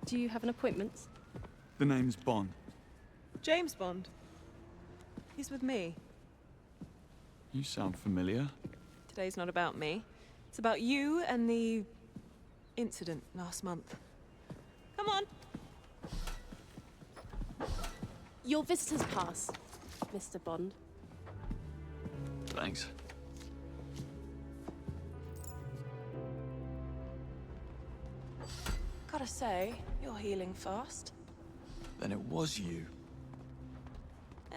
Do you have an appointment? The name's Bond. James Bond. He's with me. You sound familiar. Today's not about me. It's about you and the incident last month. Come on. Your visitor's pass, Mr. Bond. Thanks. Gotta say, you're healing fast. Then it was you.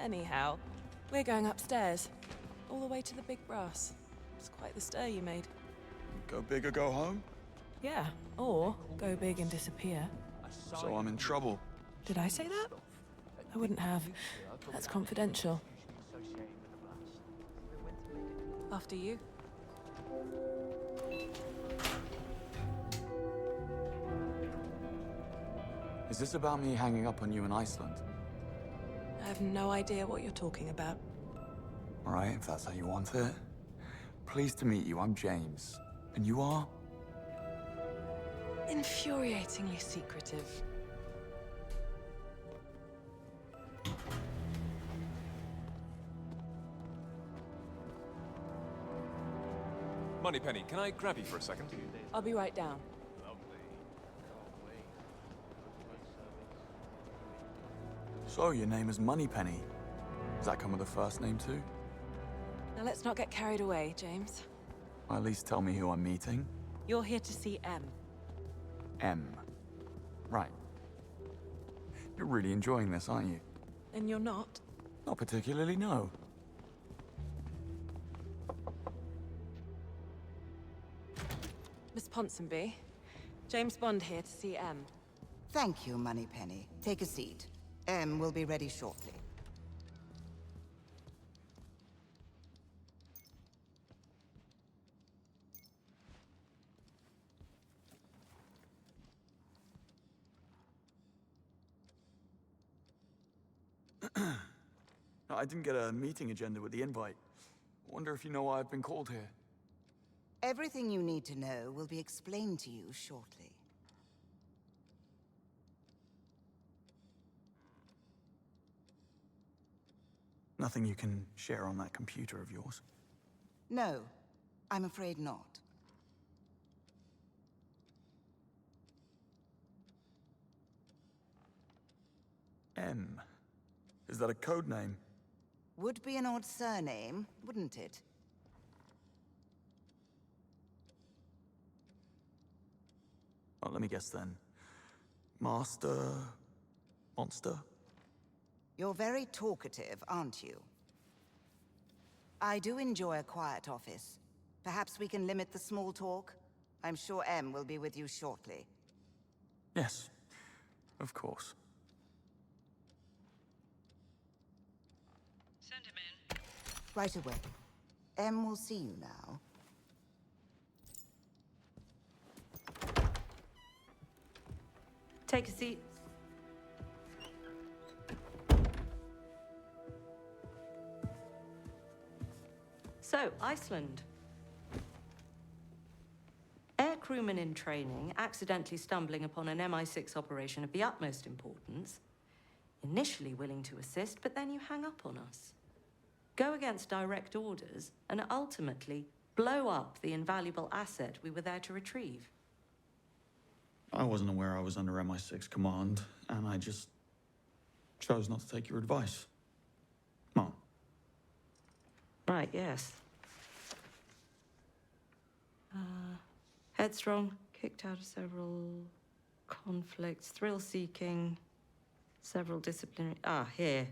Anyhow, we're going upstairs. All the way to the big brass. It's quite the stir you made. Go big or go home? Yeah, or go big and disappear. So I'm in trouble. Did I say that? I wouldn't have. That's confidential. After you. Is this about me hanging up on you in Iceland? I have no idea what you're talking about. All right, if that's how you want it. Pleased to meet you, I'm James. And you are? Infuriatingly secretive. Moneypenny, can I grab you for a second? I'll be right down. So, your name is Moneypenny. Does that come with a first name too? Now let's not get carried away, James. Or at least tell me who I'm meeting. You're here to see M. M. Right. You're really enjoying this, aren't you? And you're not? Not particularly, no. Miss Ponsonby. James Bond here to see M. Thank you, Moneypenny. Take a seat. M will be ready shortly. No, I didn't get a meeting agenda with the invite. Wonder if you know why I've been called here. Everything you need to know will be explained to you shortly. Nothing you can share on that computer of yours? No, I'm afraid not. M. Is that a code name? Would be an odd surname, wouldn't it? Well, let me guess then. Master... Monster? You're very talkative, aren't you? I do enjoy a quiet office. Perhaps we can limit the small talk? I'm sure M will be with you shortly. Yes, of course. Send him in. Right away. M will see you now. Take a seat. So, Iceland. Air crewman in training, accidentally stumbling upon an MI6 operation of the utmost importance. Initially willing to assist, but then you hang up on us. Go against direct orders, and ultimately blow up the invaluable asset we were there to retrieve. I wasn't aware I was under MI6 command, and I just chose not to take your advice. Mom. Right, yes. Headstrong, kicked out of several conflicts, thrill-seeking, several disciplinary... here.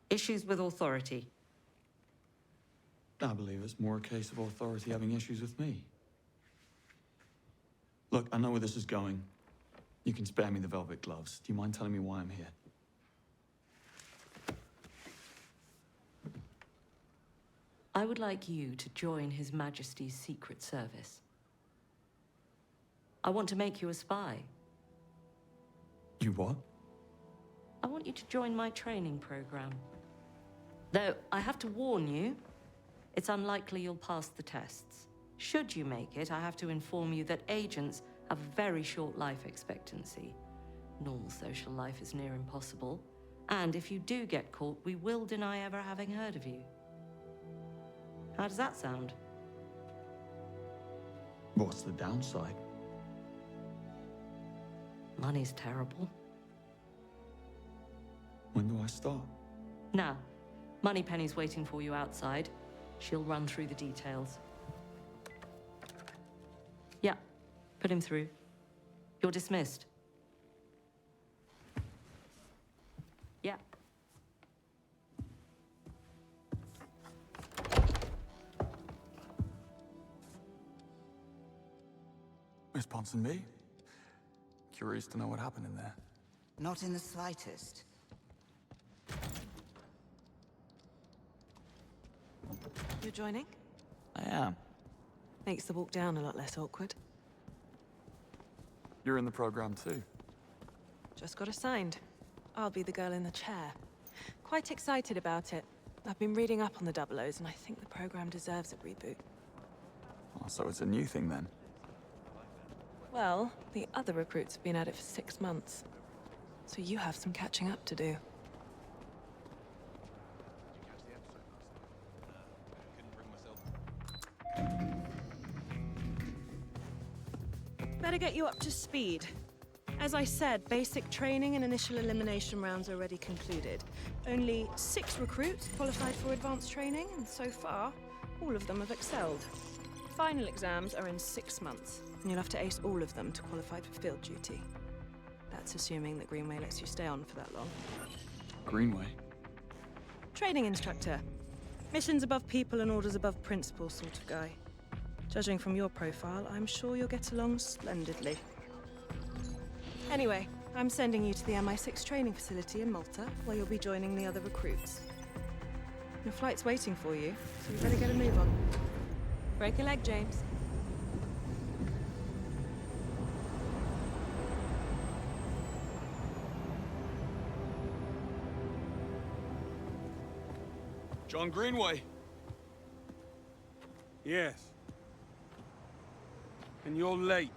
Issues with authority. I believe it's more a case of authority having issues with me. Look, I know where this is going. You can spare me the velvet gloves. Do you mind telling me why I'm here? I would like you to join His Majesty's Secret Service. I want to make you a spy. You what? I want you to join my training program. Though, I have to warn you, it's unlikely you'll pass the tests. Should you make it, I have to inform you that agents have a very short life expectancy. Normal social life is near impossible. And if you do get caught, we will deny ever having heard of you. How does that sound? What's the downside? Money's terrible. When do I start? Now, Moneypenny's waiting for you outside. She'll run through the details. Yeah, put him through. You're dismissed. Yeah. Miss Ponsonby? Curious to know what happened in there. Not in the slightest. You're joining? I am. Makes the walk down a lot less awkward. You're in the program too. Just got assigned. I'll be the girl in the chair. Quite excited about it. I've been reading up on the Double O's, and I think the program deserves a reboot. Oh, so it's a new thing then? Well, the other recruits have been at it for 6 months. So you have some catching up to do. Better get you up to speed. As I said, basic training and initial elimination rounds are already concluded. Only 6 recruits qualified for advanced training, and so far, all of them have excelled. Final exams are in 6 months, and you'll have to ace all of them to qualify for field duty. That's assuming that Greenway lets you stay on for that long. Greenway? Training instructor. Missions above people and orders above principle sort of guy. Judging from your profile, I'm sure you'll get along splendidly. Anyway, I'm sending you to the MI6 training facility in Malta, where you'll be joining the other recruits. Your flight's waiting for you, so you better get a move on. Break your leg, James. John Greenway! Yes. And you're late.